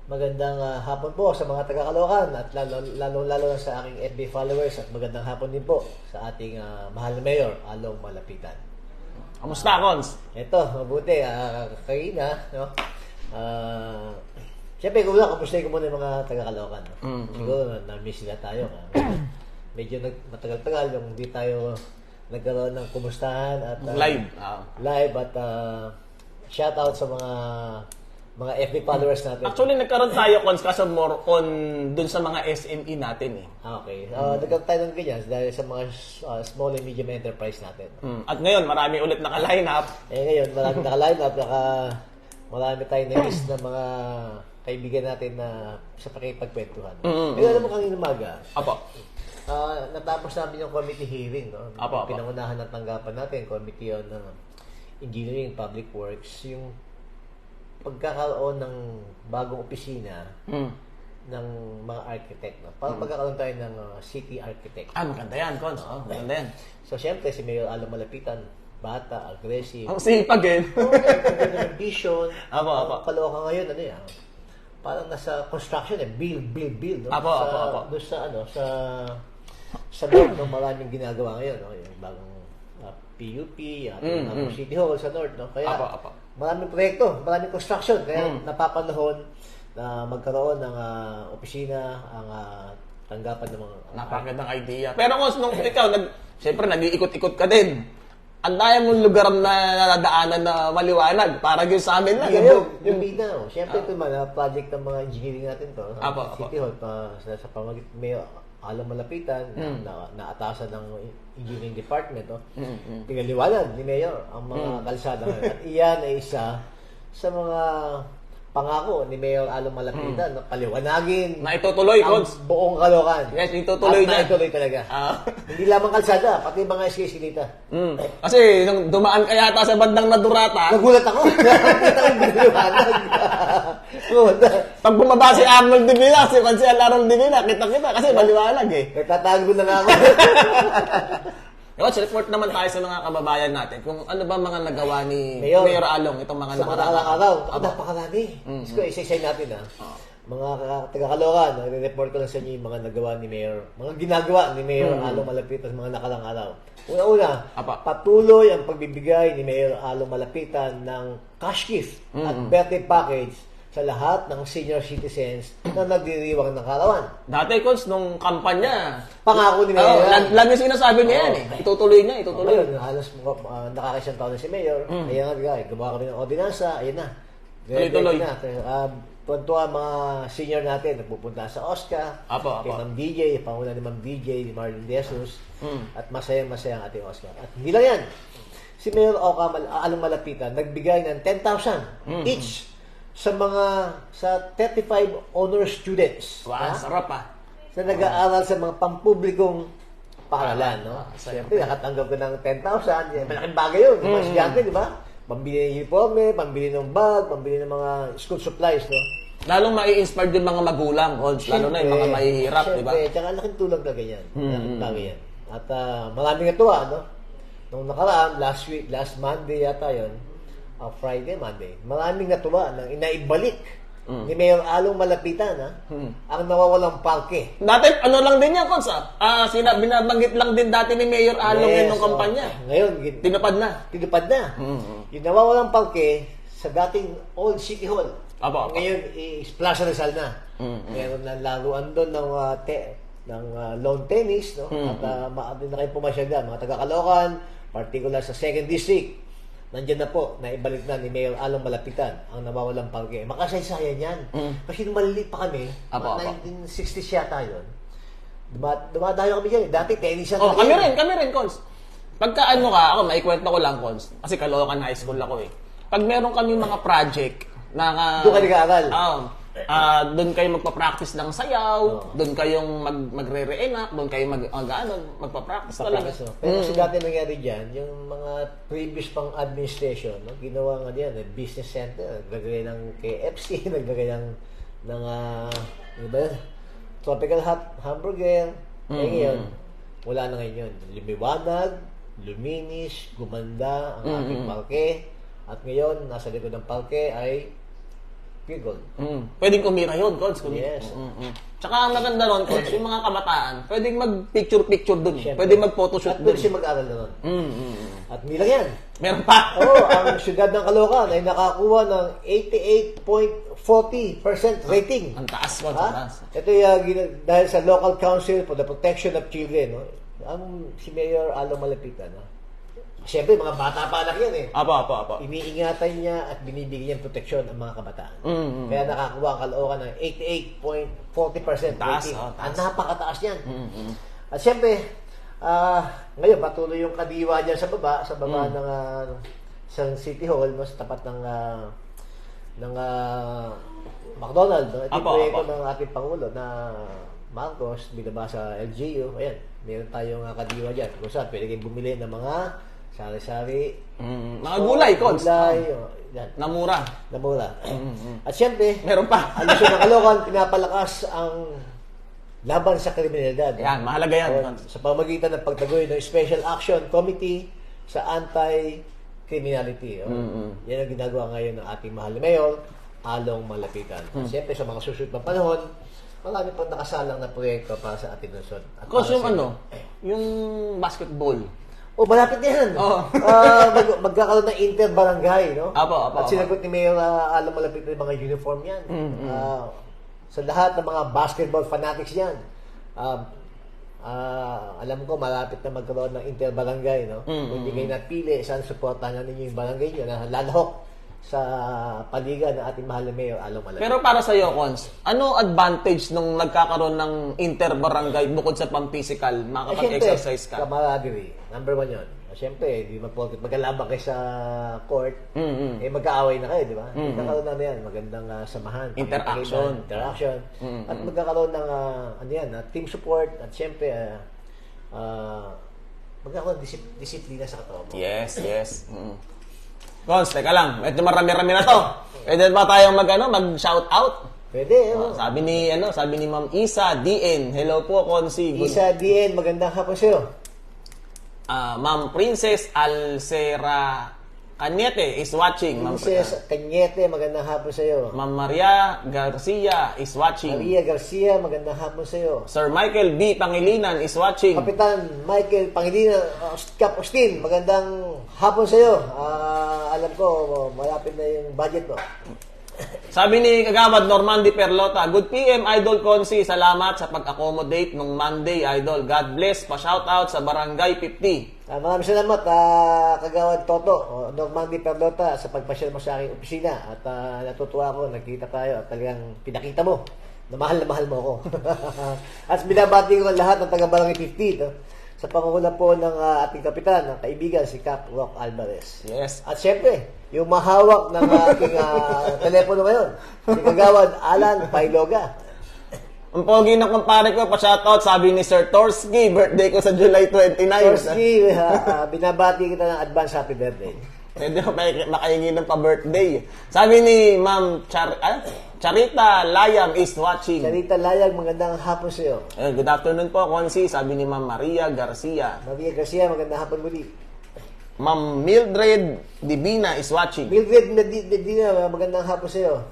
Magandang hapon po sa mga taga-Caloocan at lalo na sa aking FB followers at magandang hapon din po sa ating mahal na mayor, Along Malapitan. Kamusta, Cons? Ito, mabuti. Kanina, no? Siyempre, kamusta ko muna yung mga taga-Caloocan. No? Siguro, na-miss nila tayo. Medyo matagal-tagal yung hindi tayo nagkaroon ng kumustahan at live at shoutout sa mga FB followers natin. Actually, nagkaroon tayo, Cons, kaso more on dun sa mga SME natin eh. Okay. Nagkaroon tayo ng ganyan dahil sa mga small and medium enterprise natin. At ngayon, marami ulit naka-line up. Ngayon, marami naka-line up, marami tayong na-miss na mga kaibigan natin na sa pakipagkwentuhan. Pero alam mo kanina umaga, natapos namin yung committee hearing, no? Pinangunahan ng tanggapan natin, Committee on Engineering and Public Works, yung pagkakaroon ng bagong opisina ng mga architect. No? Pagkakaroon tayo ng city architect. Maganda yan, Cons. Maganda yan. So, siyempre, si Mayor Along Malapitan, bata, aggressive. Ang sipag eh. Ang vision. Caloocan ngayon, parang nasa construction build. No? Doon sa north, no? Maraming ginagawa ngayon. No? Yung bagong PUP, City Hall sa north. No? Kaya, maraming proyekto, maraming construction. Kaya napapanahon na magkaroon ng opisina, ang tanggapan ng mga... Napakagandang idea. Pero Cons, nung ikaw, siyempre nag-iikot-ikot ka din. Ang daya mong lugar na nadaanan na maliwanag. Parang yung sa amin lang. Yung Bina. Siyempre ito project ng mga engineering natin to. City Hall, sa pamamagitan may Along Malapitan, naatasan ng engineering department. Pinaliwanag ni Mayor ang mga kalsada. At iyan ay isa sa mga pangako ni Mayor Along Malapitan na paliwanagin na itutuloy, Cons. Buong Caloocan. Yes, itutuloy na. Itutuloy talaga. Hindi lamang kalsada, pati mga SK-Silita. Kasi nung dumaan ka yata sa bandang Nadurata, nagulat ako. Nakita ko biniliwanag. Pag bumaba si Arnold Divina, si Consiel Arnold Divina, kita-kita kasi maliwanag eh. Nagtatago na nga ako. Let's report naman tayo sa mga kababayan natin kung ano ba mga nagawa ni Mayor Along itong mga nakaraang araw. Napakarami. Isa-isay natin mga taga-Caloocan, nagre-report ko lang sa inyo yung mga nagawa ni Mayor, mga ginagawa ni Mayor Along Malapitan sa mga nakaraang araw. Una-una, patuloy ang pagbibigay ni Mayor Along Malapitan ng cash gift at birthday package sa lahat ng senior citizens na nagdiriwang ng kaarawan. Dati, Cons, nung kampanya, pangako ni Mayor. Lagi sinasabi niya yan eh. Itutuloy niya. Halos nakakasang taon na si Mayor. Ayan nga, gumawa kami ng ordinansa. Ayan na. Tuloy-tuloy. Tuwan mga senior natin, nagpupunta sa Oscar, kay Ma'am DJ, panguna ni Ma'am DJ, ni Marlon De Jesus, at masayang-masaya ang ating Oscar. At hindi lang yan. Si Mayor Along Malapitan, nagbigay ng 10,000 each sa 35 honor students. Wow, sarap na nag-aaral sa mga pampublikong paaralan, no? Siyempre, nakatanggap ko ng 10,000. Malaking bagay yun. Mga estudyante, di ba? Pambili ng uniforme, pambili ng bag, pambili ng mga school supplies, no? Lalong mai-inspired yung mga magulang, lalo na yung mga mahihirap, di ba? Siyempre, tsaka laking tulong na ganyan. Laking bagay yan. At maraming natuwa, no? Nung nakaraan, last Monday yata yun, Monday. Maraming natuwa nang inaibalik ni Mayor Along Malapitan ang nawawalang parke. Dati ano lang din yan, Cons. Binabanggit lang din dati ni Mayor Along yan nung kampanya. Ngayon, tinupad na. Yung nawawalang parke sa dating Old City Hall. Ngayon, Plaza Rizal na. Meron na laruan doon ng lawn tennis, no? At maaari na kayo pumasyal dyan. Mga taga-Caloocan, particular sa 2nd District. Nandiyan na po, naibalik na ni Mayor Along Malapitan ang nawawalang parke. Makasaysayan yan. Kasi nung maliliit pa kami, 1960s yata yun, dumadayo kami dyan. Dati, tennisan na kami rin, Cons. Pagka ako, maikwento ko lang, Cons. Kasi Caloocan High School ako eh. Pag meron kami mga project na... Doon ka nag-aaral? Doon kayo magpa-practice ng sayaw, doon kayong magre-reenact, doon kayo magpa-practice talaga. Pero kasi dati nangyari dyan, yung mga previous pang administration, ginawa nga diyan, business center, naglagay ng KFC, naglagay ng tropical hamburger. Ngayon, wala na ngayon yun. Lumiwanag, luminis, gumanda ang ating parke. At ngayon, nasa likod ng parke ay field goal. Pwedeng kumira yun, Coach. Yes. Tsaka ang maganda nun, Coach, yung mga kabataan, pwedeng mag-picture-picture dun. Siyempre. Pwedeng mag-photoshoot At dun. pwede siya mag-aral na nun. At hindi lang yan. Meron pa. Oo, ang siyudad ng Caloocan ay nakakuha ng 88.40% rating. Ang taas, Coach. Ang taas. Ito yung dahil sa Local Council for the Protection of Children. No? Si Mayor Along Malapitan. No? Siyempre, mga bata pa anak yan eh. Apo. Iniingatan niya at binibigyan niyang proteksyon ang mga kabataan. Kaya nakakuha ang Caloocan ng 88.40% taas, rating. taas. Ang napakataas niyan. At siyempre, ngayon patuloy yung kadiwa dyan sa baba ng sa City Hall, no, sa tapat ng McDonald's. No? Ito yung proyekto ng ating Pangulo na Marcos, binaba sa LGU. Ayan, meron tayong kadiwa dyan. Kung saan, pwede kayong bumili ng mga sari-sari. Mga gulay, Coach. Gulay. Yan. Namura. At syempre, Meron pa. ang Lusyon ng Caloocan, pinapalakas ang laban sa kriminalidad. Yan, mahalaga yan. Sa pamagitan ng pagtaguy ng Special Action Committee sa Anti-Criminality. Yan ang ginagawa ngayon ng ating mahal na Mayor, Along Malapitan. Siyempre, sa mga susunod na panahon, marami pang nakasalang na proyekto para sa ating Luzon. Coach, yung basketball. Malapit na yan. Magkakaroon ng inter-barangay, no? At sinagot ni Mayor Along Malapitan yung mga uniform yan. Sa lahat ng mga basketball fanatics yan, alam ko malapit na magkaroon ng inter-barangay, no? Kung hindi kayo napili, saan suportahan ninyo yung barangay nyo na lalahok sa paligan ng ating mahal na Mayor Along Malapitan. Pero para sa iyo, Cons, ano advantage nung nagkakaroon ng inter-barangay bukod sa pang-physical, makapag-exercise ka? Camaraderie. Number 1 yun. Siyempre, di magkalabang kayo sa court, magkaaway na kayo, di ba? Magkakaroon na yan, magandang samahan. Interaction. At magkakaroon ng team support, at siyempre, magkakaroon ng disiplina sa katawan mo. Yes. Cons, teka lang. Medyo marami-rami na to. Pwede ba tayong mag-shout out? Pwede. Sabi ni Ma'am Isa DN. Hello po, Consi. Isa DN, magandang hapon sa'yo. Ma'am Princess Alcera Cañete is watching. Princess Cañete, magandang hapon sa'yo. Ma'am Maria Garcia is watching. Maria Garcia, magandang hapon sa'yo. Sir Michael B. Pangilinan is watching. Kapitan Michael Pangilinan, Cap Austin, magandang hapon sa'yo. Alam ko, malapit na yung budget mo. Sabi ni Kagawad Normandi Perlota, Good PM, Idol Consi. Salamat sa pag-accommodate nung Monday, Idol. God bless. Pa-shoutout sa Barangay 50. Maraming salamat, Kagawad Toto, Normandi Perlota, sa pagpasyal mo sa aking opisina. At natutuwa ako, nagkita tayo at talagang pinakita mo na mahal mo ako. At binabati ko lahat ng taga-Barangay 50. No? Sa pangunguna po ng ating kapitan, ng kaibigan, si Cap Rock Alvarez. Yes. At syempre, yung mahawak ng ating telepono ngayon, si Kagawad Alan Pailoga. Ang pogi ng kumpare ko, pa-shoutout, sabi ni Sir Torsky, birthday ko sa July 29. Torsky, binabati kita ng advance happy birthday. Pwede mo makahingi ng pa-birthday. Sabi ni Ma'am Charita Layam is watching. Charita Layam, magandang hapon sa iyo. Good afternoon po, Consi. Sabi ni Ma'am Maria Garcia. Maria Garcia, magandang hapon muli. Ma'am Mildred Divina is watching. Mildred Divina, magandang hapon sa iyo.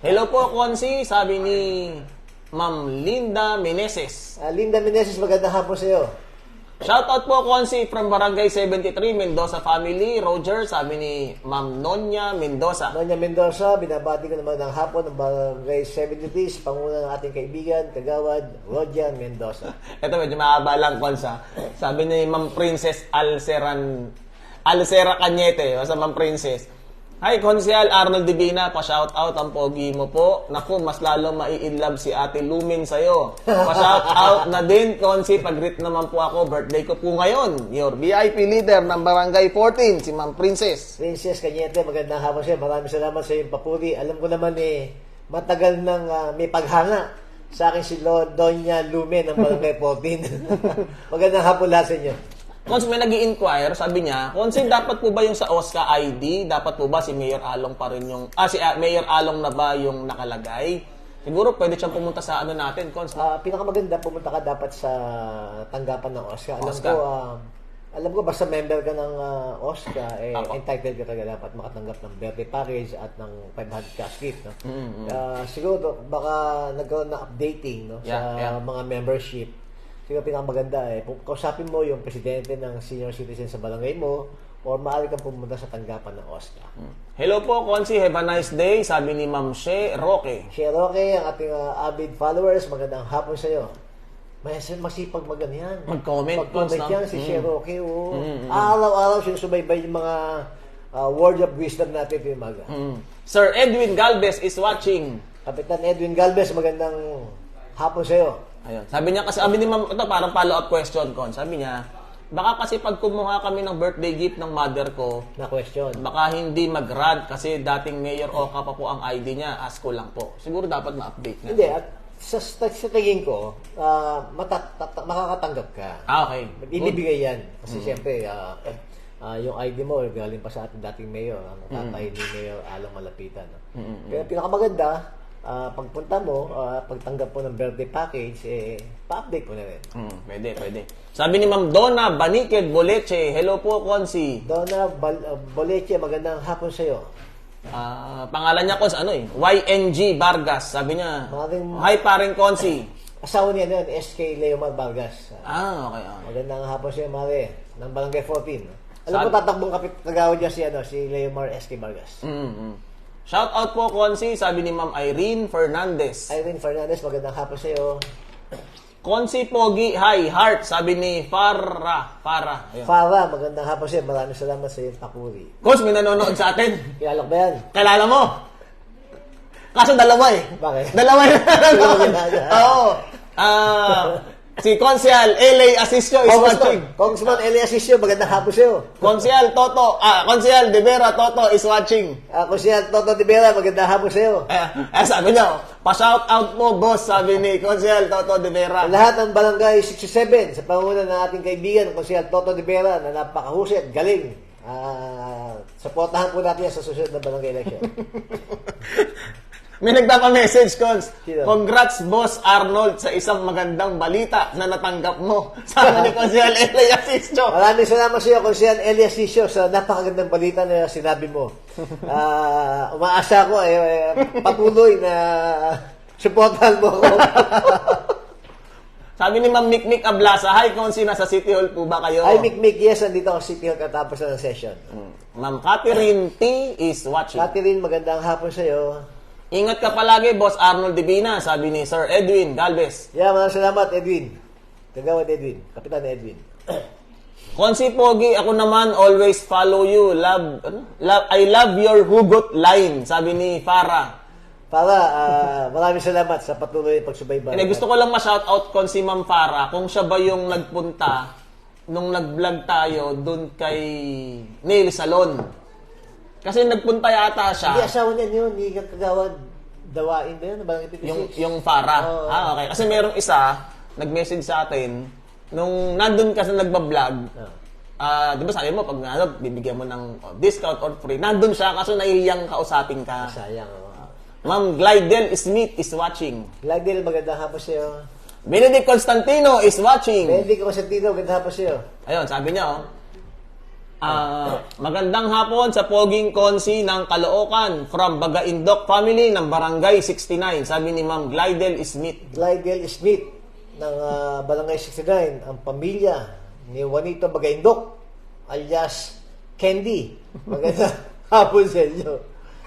Hello po, Consi. Sabi ni Ma'am Linda Meneses. Linda Meneses, magandang hapon sa iyo. Shoutout po, Consi, from Barangay 73, Mendoza Family. Roger, sabi ni Ma'am Nonya Mendoza. Nonya Mendoza, binabati ko naman ng hapon ng Barangay 73 sa panguna ng ating kaibigan, Kagawad Roger Mendoza. Ito, medyo mahaba lang, Consa. Sabi ni Ma'am Princess Alcera Cañete, o sa Ma'am Princess. Hi, Konsyal Arnold Divina, pa-shoutout ang pogi mo po. Naku, mas lalo mai-inlove si Ate Lumin sa'yo. Pa-shoutout na din, Konsi, pag-greet naman po ako. Birthday ko po ngayon. Your VIP leader ng Barangay 14, si Ma'am Princess. Princess Cañete, magandang hapon sa'yo. Maraming salamat sa iyong papuri. Alam ko naman matagal nang may paghanga sa akin si Doña Lumen ng Barangay 14. Magandang hapon lahat sa inyo. Kung may nag-i-inquire, sabi niya, Konsin, dapat po ba yung sa OSCA ID? Dapat po ba si Mayor Along pa rin yung... Mayor Along na ba yung nakalagay? Siguro pwede siyang pumunta sa ano natin, Kons. Pinakamaganda, pumunta ka dapat sa tanggapan ng OSCA. Alam ko, Alam ko, basta member ka ng OSCA, entitled ka talaga dapat makatanggap ng birthday package at ng 500 cash gift. No? Siguro, baka nagkaroon na updating, no? Sa mga membership. Siguro pinakamaganda kausapin mo yung presidente ng senior citizen sa barangay mo or maaari kang pumunta sa tanggapan ng OSCA. Hello po, Konsi. Have a nice day. Sabi ni Ma'am She Roque. She Roque, ang ating avid followers, magandang hapon sa iyo. Masipag yan. Mag-comment yan si She Roque. Araw-araw sinusubaybay yung mga word of wisdom natin yung umaga. Sir Edwin Galvez is watching. Kapitan Edwin Galvez, magandang hapon sa iyo. Ayun. Sabi ni Ma'am, ito parang follow-up question, Kon. Sabi niya, baka kasi pag kumuha kami ng birthday gift ng mother ko, na question. Baka hindi mag-rad kasi dating Mayor Oka pa po ang ID niya. Ask ko lang po. Siguro dapat ma-update na. Hindi, at sa tingin ko, makakatanggap ka. Okay. Ibibigay yan. Kasi siyempre, yung ID mo, galing pa sa ating dating mayor, ang tatay ni Mayor Alang Malapitan. Pero pinakamaganda, pagpunta mo, pagtanggap mo ng birthday package, pa-update mo na rin. Pwede. Sabi ni Ma'am Donna Baniked Boleche, hello po, Konsi. Donna Boleche, magandang hapon sa iyo. Pangalan niya, Kons, YNG Vargas. Sabi niya, hi paring Konsi. Asawa niya nun, SK Leomar Vargas. Okay. Magandang hapon sa iyo, Mare, ng Barangay 14. Alam mo, tatakbong kagawad niya si Leomar SK Vargas. Shout out po, Konsi, sabi ni Ma'am Irene Fernandez. Irene Fernandez, magandang hapon sa iyo. Konsi Pogi, hi, heart, sabi ni Farah. Ayun. Farah, magandang hapon sa iyo. Maraming salamat sa iyong pakuri. Kons, may nanonood sa atin. Kilala ko ba yan? Kilala mo? Kaso dalawa Bakit? Dalawa yung nanonood. Oo. Si Konsyal L.A. Asisio is watching. Congressman L.A. Asisio, magandang hapon sa iyo. Konsyal De Vera Toto is watching. Konsyal Toto De Vera, magandang hapon sa iyo. Sabi niyo, pa-shout out mo, boss, sabi ni Konsyal Toto De Vera. Lahat ng barangay 67 sa pangunan ng ating kaibigan, Konsyal Toto De Vera, na napakahusay at galing. Supportahan po natin yan sa susunod na barangay election. May nagpapa-message, Cons. Sino? Congrats, Boss Arnold, sa isang magandang balita na natanggap mo. Sabi ni Konsyal Elia Asisio. Maraming salamat sa iyo, Konsyal Elia Asisio, sa napakagandang balita na sinabi mo. Umaasa ko, patuloy na supportahan mo ako. Sabi ni Ma'am Mikmik Ablasa, hi, Konsi, nasa City Hall po ba kayo? Hi, Mikmik, yes, nandito ako sa City Hall katapos na ng session. Ma'am Catherine T. is watching. Catherine, magandang hapon sa iyo. Ingat ka palagi, Boss Arnold Divina, sabi ni Sir Edwin Galvez. Yeah, maraming salamat, Edwin. Kagawad Edwin, Kapitan Edwin. Konsi Pogi, ako naman always follow you. I love your hugot line, sabi ni Farah. Maraming salamat sa patuloy pagsubaybay. Gusto ko lang ma-shoutout Konsi Ma'am Farah, kung siya ba yung nagpunta nung nag-vlog tayo doon kay Nail Salon. Kasi nagpunta yata siya. Hindi, asawa niya yun. Hindi kagawad dawain ba yun? Yung Farah. Okay. Kasi merong isa, nag-message sa atin, nung nandun ka sa nagbablog, di ba sabi mo, pag bibigyan mo ng discount or free, nandun siya, kaso nahihiyang kausapin ka. Sayang. Ma'am Glidel Smith is watching. Glidel, magandang hapon sa iyo. Benedict Constantino is watching. Benedict Constantino, magandang hapon sa iyo. Ayun, sabi niya, magandang hapon sa Poging Konsi ng Caloocan from Bagaindok family ng Barangay 69. Sabi ni Ma'am Glidel Smith. Glidel Smith ng Barangay 69, ang pamilya ni Juanito Bagaindok alias Candy. Magandang hapon sa inyo.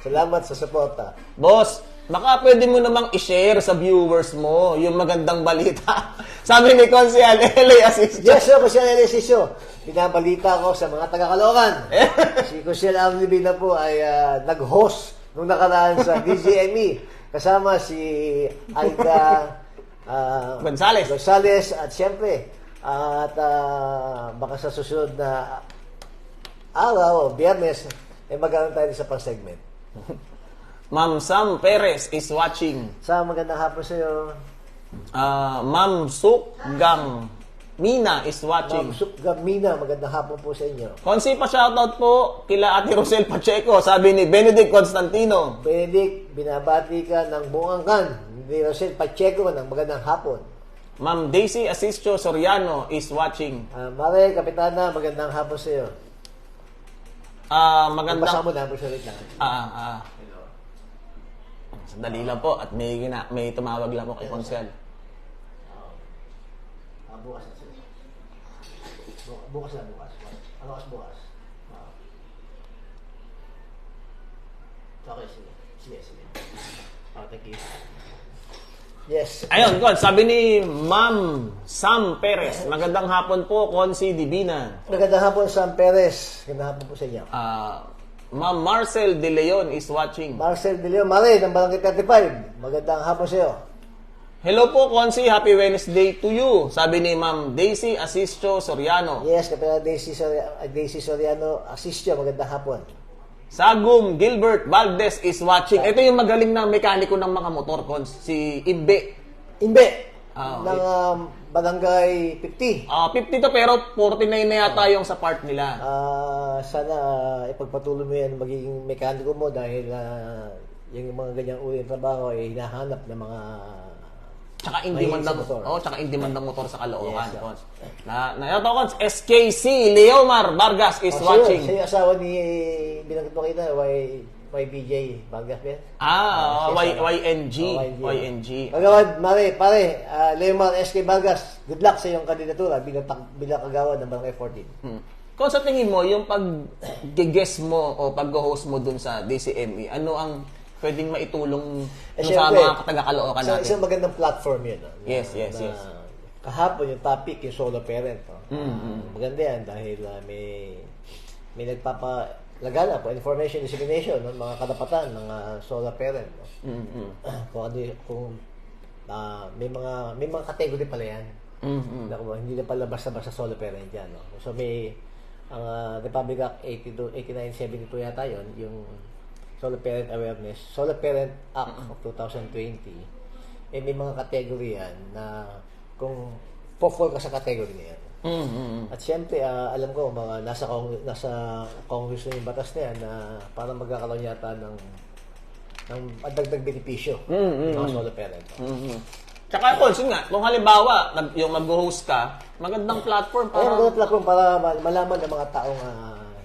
Salamat sa suporta. Boss, baka pwede mo namang i-share sa viewers mo yung magandang balita. Sabi ni Konsyal L.A. Asisio. Yes, sir, Konsyal L.A. Asisio. Pinabalita ko sa mga taga-Caloocan. Si Konsyal Arnibina po ay nag-host nung nakaraan sa DGME. Kasama si Aida Gonzales at siyempre baka sa susunod na araw, Biyernes, magkaroon tayo sa pang-segment. Ma'am Sam Perez is watching. Sam, magandang hapon sa iyo. Ma'am Sukgang Mina is watching. Ma'am Sukgang Mina, magandang hapon po sa inyo. Konsi pa shoutout po kila Ate Rosel Pacheco, sabi ni Benedict Constantino. Benedict, binabati ka ng buong angkan ni Rosel Pacheco ng magandang hapon. Ma'am Daisy Asistio Soriano is watching. Mare, Kapitana, magandang hapon sa iyo. Magandang... Basa mo na, busulit lang. Sandali lang po at may tumawag lang po kay Consel. Bukas na sila. Bukas na, bukas. Ano kas bukas? Okay, sige. Sige. Thank you. Yes. Ayun, Con, sabi ni Ma'am Sam Perez, magandang hapon po, Consi Divina. Magandang hapon, Sam Perez. Magandang hapon po sa inyo. Ma'am Marcel De Leon is watching. Marcel De Leon, Mare, ng Barangay 35. Magandang hapon sa iyo. Hello po, Consi. Happy Wednesday to you. Sabi ni Ma'am Daisy Asistio Soriano. Yes, Kapitana Daisy Soriano Asistio. Magandang hapon. Sagum Gilbert Valdez is watching. Ito yung magaling na mekaniko ng mga motor, Cons. Si Imbe. Ng Barangay 50. 50 to pero 49 na yata yung sa part nila. Sana ipagpatuloy mo yan magiging mekaniko mo dahil yung mga ganyang uri ng trabaho ay hinahanap ng mga Tsaka hindi man ng motor. Tsaka hindi man ng motor sa Caloocan, Yes, Cons. Ito, Cons, SKC Leomar Vargas is watching. Siya yung asawa ni binanggit mo kita, YBJ Vargas ba? YNG. YNG. Kagawad, pare, Leomar SK Vargas, good luck sa iyong kandidatura bilang kagawad ng Barangay 14. Kung sa tingin mo, yung pag-guest mo o pag-host mo dun sa DCME, ano ang pwedeng maitulong sa mga taga-Caloocan natin? Isang magandang platform yun. Yes. Kahapon yung topic, yung solo parent. Maganda yan dahil may nagpapalagala po, information dissemination ng mga kadapatan ng solo parent. Kung may mga category pala yan. Hindi na pala basta-basta solo parent yan. So ang Republic Act 8972 yata yun, yung Solo Parent Awareness, Solo Parent Act of 2020, may mga category yan na kung po-fall ka sa category na yan. At syempre, alam ko, mga nasa Congress na yung batas na yan na parang magkakaroon yata ng dagdag benepisyo ng mga solo parent. Tsaka kung halimbawa, yung mag-host ka, magandang platform para malaman ng mga taong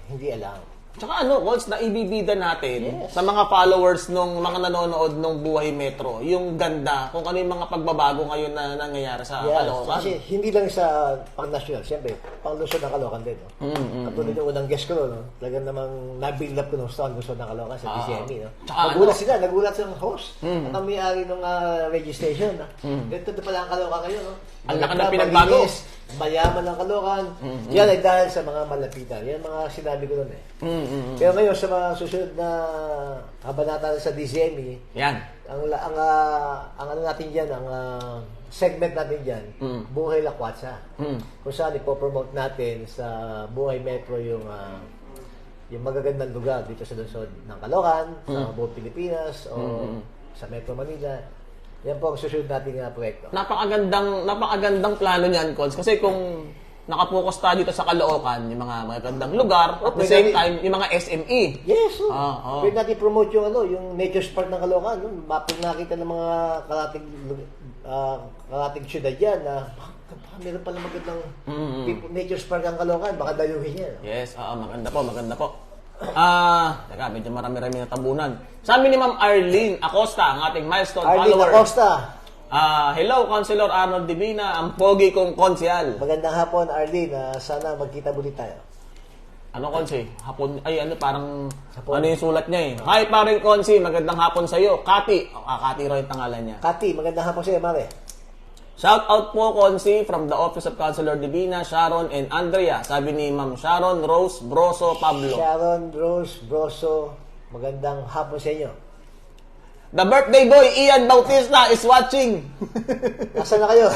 hindi alam. Tsaka naibibida natin sa mga followers nung mga nanonood nung Buhay Metro, yung ganda, kung ano yung mga pagbabago ngayon na nangyayari sa Caloocan. Kasi hindi lang sa pang-national, siyempre, pang-lusod ng Caloocan din. Katulad yung unang guest ko, talagang namang na-build up ko nung lusod ng Caloocan sa DCME. Nagulat silang host. At ang may-ari ng registration. Ito pala ang Caloocan kayo. Ang laki na pinagbago. Mayaman ng Caloocan. Yan ay dahil sa mga malapitan. Yan mga sinabi ko doon Pero ngayon sa mga susunod na kabanata sa DCME, yan. Ang natin diyan, ang segment natin diyan, Buhay Lakwatsa. Kung saan ipopromote natin sa Buhay Metro yung magagandang lugar dito sa lungsod ng Caloocan, sa buong Pilipinas o sa Metro Manila. Yan po ang susunod nating proyekto. Napakagandang plano niyan, Cons. Kasi kung nakapokus tayo dito sa Caloocan, yung mga magagandang lugar, at the same time, yung mga SME. Yes, pwede natin promote yung Nature's Park ng Caloocan. Mapag nakita ng mga karating syudad yan na meron pala magandang Nature's Park ang Caloocan, baka dayuhin yan. Yes, maganda po. Teka, medyo marami-rami na tabunan. Sabi ni Ma'am Arlene Acosta, ang ating milestone follower. Acosta. Hello, Councilor Arnold Divina, ang pogi kong konsyal. Magandang hapon, Arlene. Sana magkita muli tayo. Ano, Konsi? Hapon, parang, hapon. Ano yung sulat niya eh. Hi, paring Konsi, magandang hapon sa'yo. Kati. Kati raw yung pangalan niya. Kati, magandang hapon sa'yo, Mare. Shout out po, Konsi, from the Office of Councilor Divina, Sharon and Andrea. Sabi ni Ma'am Sharon Rose Broso Pablo. Sharon Rose Broso, magandang hapon sa inyo. The birthday boy, Ian Bautista, is watching. Nasaan na kayo?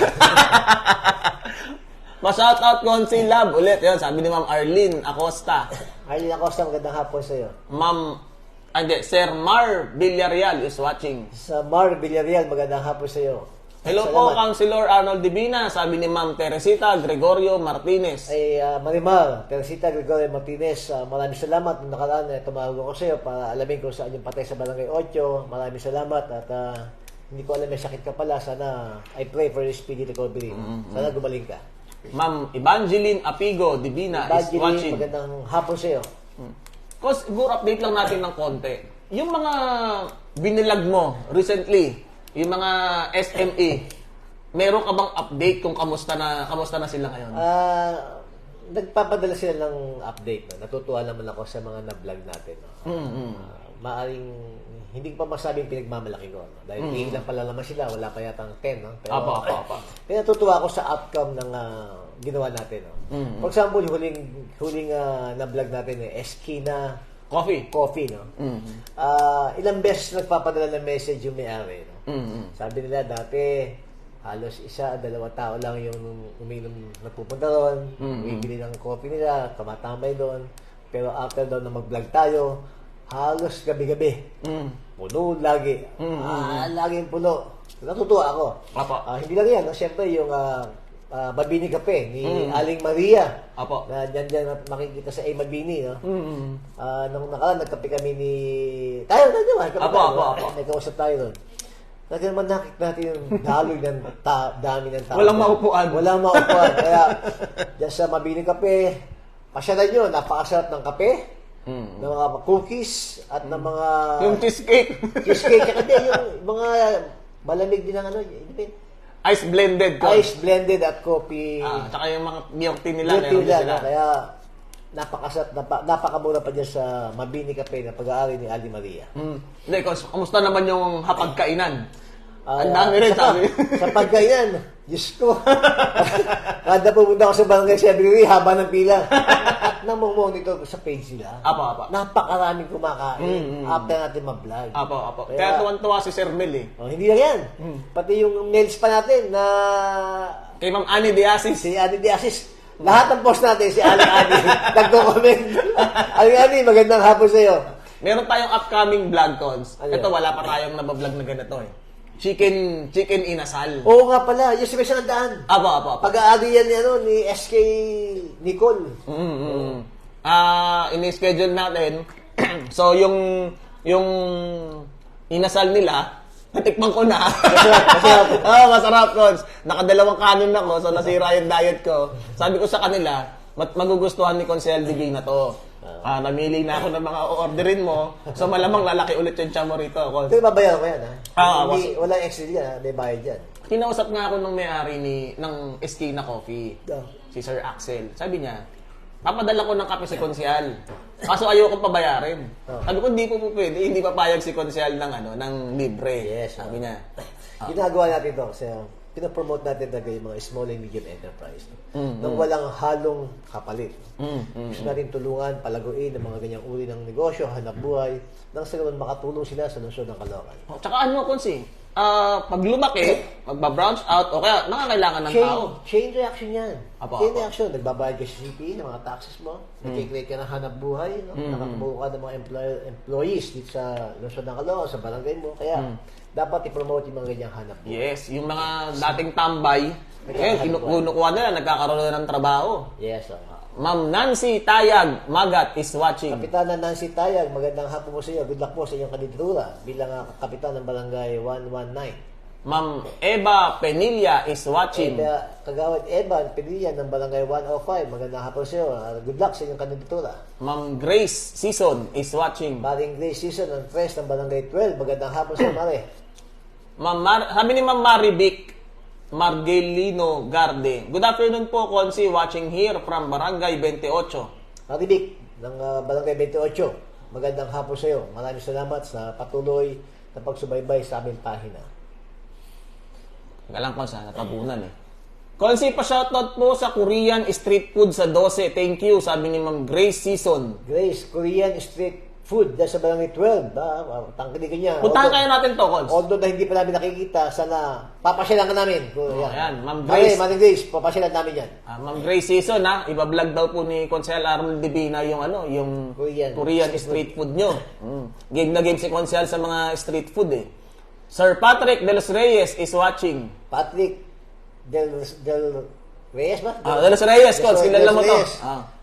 Pa-shout out, Konsi Love. Ulit, yun, sabi ni Ma'am Arlene Acosta. Arlene Acosta, magandang hapon sa iyo. Sir Mar Villarreal is watching. Sa Mar Villarreal, magandang hapon sa iyo. Hello po, Councilor Arnold Divina, sabi ni Ma'am Teresita Gregorio Martinez. Marimar, Teresita Gregorio Martinez, maraming salamat. Nung nakaraan, tumawag ako sa iyo para alamin kung saan yung patay sa Barangay 8. Maraming salamat at hindi ko alam may sakit ka pala. Sana, I pray for your speedy recovery. Sana gumaling ka. Ma'am Evangeline Apigo Divina is watching. Magandang hapon sa'yo. Cause, siguro update lang natin ng konti. Yung mga binilag mo recently, yung mga SME, meron ka bang update kung kamusta na sila ngayon? Nagpapadala sila ng update. No? Natutuwa naman ako sa mga na-vlog natin. No? Maaring hindi ko pa masabing pinagmamalaki ko. No? Dahil ilan pala naman sila, wala pa yatang 10. No? Pero, Pero natutuwa ako sa outcome ng ginawa natin. No? For example, huling na-vlog natin, Eskina Coffee. No? Ilang beses nagpapadala ng message yung may-ari. No? Sabi nila dati, halos 1-2 tao lang yung uminom na pupunta doon, bibili ng coffee nila, tumatambay doon. Pero after doon na mag-vlog tayo, halos gabi-gabi. Puno lagi. Laging puno. Natutuwa ako. Hindi lang yan. No? Siyempre, yung Mabini Kape ni Aling Maria. Na dyan makikita sa Mabini. No? Nung nakaraan, nagkape kami ni... Tayo. Nagkausap tayo doon. Lagi naman nakita natin yung daloy ng dami ng tao. Walang maupuan. Kaya, dyan sa Mabini Kape, pasyalan nyo, napakasarap ng kape, ng mga cookies, at ng mga... Yung cheesecake. Kasi yung mga malamig din ng Ice blended. Ice blended at coffee. Tsaka yung mga milk tea nila. Sila. Kaya, napakasarap, napakamura pa dyan sa Mabini Kape na pag-aari ni Ali Maria. Hindi, kamusta naman yung hapagkainan? Ang dami rin, sabi. Sa pagkainan, Diyos ko. Kada pumunta ako sa barangay February, haba ng pila. At namumonitor ko sa page nila. Napakaraming kumakain after natin mag-vlog. Kaya tuwan-tuwa si Sir Mel eh. Hindi lang yan. Pati yung mails pa natin na... Kay Ma'am Annie Diasis. Si Annie Diasis. Lahat ng post natin, si Aling Annie. Nagko-comment. Aling Annie, magandang hapon sa'yo. Meron tayong upcoming vlog, Cons. Ito, wala pa tayong nabablog na ganito eh. Chicken inasal. Oo nga pala, yung special ang daan. Pag-aari yan ni SK Nicole. Ini-schedule natin. So, yung inasal nila, natikman ko na. Masarap, Cons. Nakadalawang kanin ako, so nasira yung diet ko. Sabi ko sa kanila, magugustuhan ni Consel Divina to. Namili na ako ng mga orderin mo. So malamang lalaki ulit yung tiyan mo rito. Pero babayaran ko yan, ha? Walang extra yan, may bayad yan. Kinausap nga ako ng may-ari ng Eskina Coffee, si Sir Axel. Sabi niya, papadala ko ng kape si Consel. Kaso ayoko pabayarin. Sabi ko, hindi po pwede. Hindi papayag si Consel ng libre. Yes. Sabi niya. Ginagawa natin ito kasi pinapromote natin talaga yung mga small and medium enterprise. Nang walang halong kapalit. Gusto natin tulungan, palaguin ng mga ganyang uri ng negosyo, hanap buhay, nang sa ganun makatulong sila sa lungsod ng Caloocan. Tsaka Konsi, pag lumaki, magba-branch out, o kaya nangangailangan ng tao. Chain reaction yan. Chain reaction. Nagbabayad ka sa CPE ng mga taxes mo, nag-create ka ng hanap buhay, nakakabuo ka ng mga employees dito sa lungsod ng Caloocan, sa barangay mo. Kaya, dapat i-promote yung mga ganyang hanap buhay. Yes, yung mga dating tambay, kinukuha nila, nagkakaroon na ng trabaho. Yes, Ma'am Nancy Tayag Magat is watching. Kapitana Nancy Tayag, magandang hapon po sa iyo. Good luck po sa inyong kandidatura bilang kapitan ng barangay 119. Ma'am Eva Penilla is watching. Kagawad Eva Penilla ng barangay 105. Magandang hapon sa iyo. Good luck sa inyong kandidatura. Ma'am Grace Season is watching. Maring Grace Season ng Tres ng barangay 12. Magandang hapon sa iyo, Mare. Sabi ni Ma'am Marivic Margelino Garde. Good afternoon po, Konsi, watching here from Barangay 28. Marivic ng barangay 28. Magandang hapon sa iyo. Maraming salamat sa patuloy na pagsubaybay sa aming pahina. Galang ko sa natabunan eh. Konsi, pa-shoutout po sa Korean Street Food sa 12. Thank you, sabi ni Ma'am Grace Season. Grace, Korean Street Food dahil sa barangay 12. Tangkiligan niya. Puntahan kaya natin to, Cons. Although na hindi pa namin nakikita, sana papasyalan ka namin. Ayan, Ma'am Grace. Ma'am Grace, papasyalan namin yan. Ma'am Grace Season, ibablog daw po ni Consel Arnold Divina yung Korean street food nyo. Game na game si Consel sa mga street food eh. Sir Patrick De Los Reyes is watching. Patrick Del Reyes ba? De Los Reyes, Cons. Kilala mo to.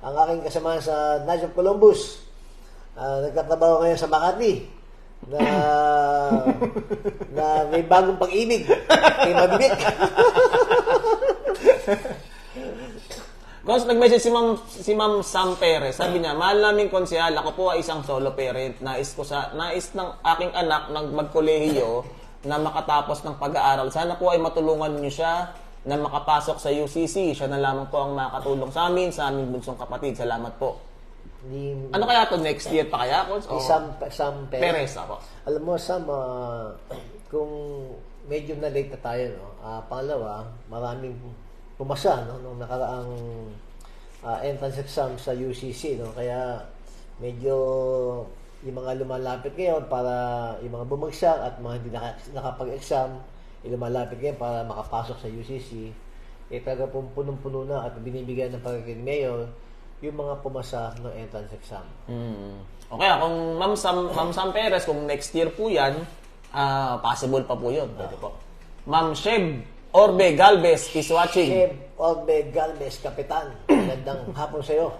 Ang aking kasama sa Knights of Columbus. Nagtatrabaho ngayon sa Makati. na may bagong pag-ibig kay Mabibik. Kung nag-message si Ma'am Sam Perez, sabi niya, mahal namin konsehal, ako po ay isang solo parent. Nais ng aking anak na magkolehiyo na makatapos ng pag-aaral. Sana po ay matulungan niyo siya na makapasok sa UCC. Siya na lamang po ang makatulong sa aming bunsong kapatid. Salamat po. Ano kaya to next year pa kaya? Sam Perez ako. Alam mo, Sam, kung medyo na late na tayo, no? Pangalawa, maraming pumasa, no? Nung nakaraang entrance exam sa UCC, no? Kaya medyo yung mga lumalapit ngayon para yung mga bumagsak at mga hindi nakapag-exam, yung lumalapit ngayon para makapasok sa UCC, talaga punong-puno na at binibigyan ng pagkakin mayor yung mga pumasa ng entrance exam. Okay, kung Ma'am Sam Perez, kung next year po yan, possible pa po yun. Pwede po. Ma'am Sheb Orbe Galvez is watching. Sheb Orbe Galvez, Kapitan. Magandang hapon sa'yo.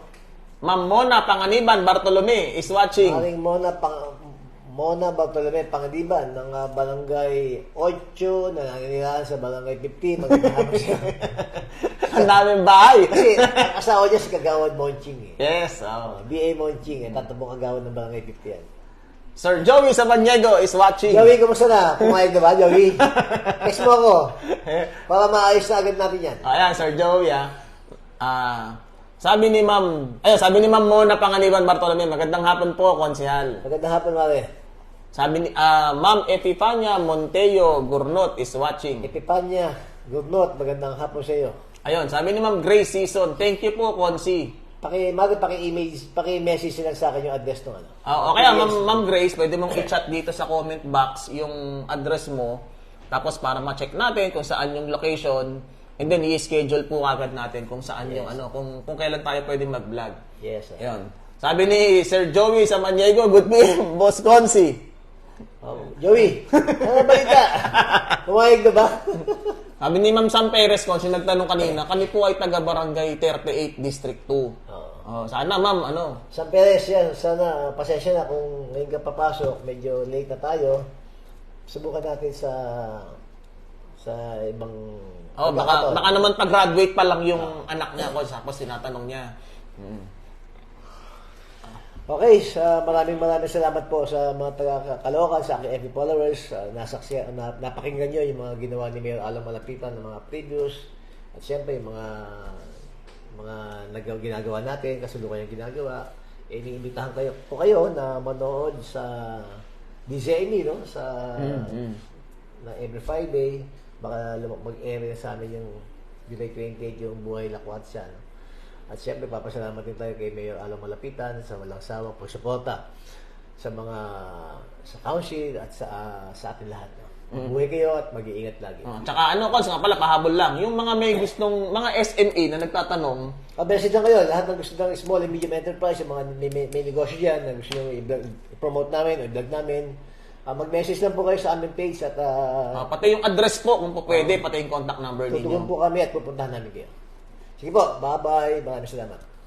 Ma'am Mona Panganiban Bartolome is watching. Maring Mona Bartolome Panganiban ng Barangay 8 na nangyayari sa Barangay 15. Magandang hapon sa'yo. Ang daming bahay. Kasi asawa niya si Kagawad Monching. Yes. B.A. Monching. Tatabong Kagawad ng Barangay 50 yan. Sir Joey Samaniego is watching. Joey, kumusta na? Pumayag na ba, Joey? Text mo ako. Para maayos na agad natin yan. Ayan, Sir Joey, sabi ni Ma'am Mona Panganiban Bartolome, magandang hapon po, konsehal. Magandang hapon, Mare. Sabi ni Ma'am Epifania Monteo Gurnot is watching. Epifania Gurnot, magandang hapon sa iyo. Ayun, sabi ni Ma'am Grace Season, thank you po, Konsi. Paki-message sila sa akin yung address ng ano. Okay, Ma'am Grace, pwede mong i-chat dito sa comment box yung address mo. Tapos para ma-check natin kung saan yung location. And then i-schedule po agad natin kung saan yung kung kailan tayo pwede mag-vlog. Yes, sir. Ayun. Sabi ni Sir Joey Samaniego, good morning, Boss Konsi. Joey, ano balita? Pumayag na ba? Sabi ni Ma'am Sam Perez, kung nagtanong kanina, kami po ay taga-barangay 38, District 2. Sana, Ma'am, Sam Perez yan, sana, pasensya na kung ngayon ka papasok, medyo late na tayo. Subukan natin sa ibang... baka naman pag-graduate pa lang yung anak niya ko, tapos tinatanong niya. Okay, maraming salamat po sa mga taga-Caloocan, sa aking FB followers. Napakinggan nyo yung mga ginawa ni Mayor Alan Malapitan ng mga previous. At siyempre, yung mga ginagawa natin, kasulukan yung ginagawa. Iniimbitahan po kayo na manood sa DZME, no? Na every Friday, baka mag-air sa amin yung July 28 yung Buhay Lakwat siya, no? At siyempre, papasalamat din tayo kay Mayor Alan Malapitan sa walang sawang pagsuporta sa council at sa atin lahat. No? Buhay kayo at mag-iingat lagi. Tsaka nga pala, pahabol lang. Yung mga may gustong, mga SME na nagtatanong. Message lang kayo. Lahat ng gusto ng small and medium enterprise, yung mga may negosyo dyan, na gusto nyo i-promote namin o i-vlog namin, mag-message lang po kayo sa aming page at... pati yung address po, kung po pwede, pati yung contact number ninyo. Tutugon po kami at pupuntahan namin kayo. Sige po, bye-bye. Maraming salamat.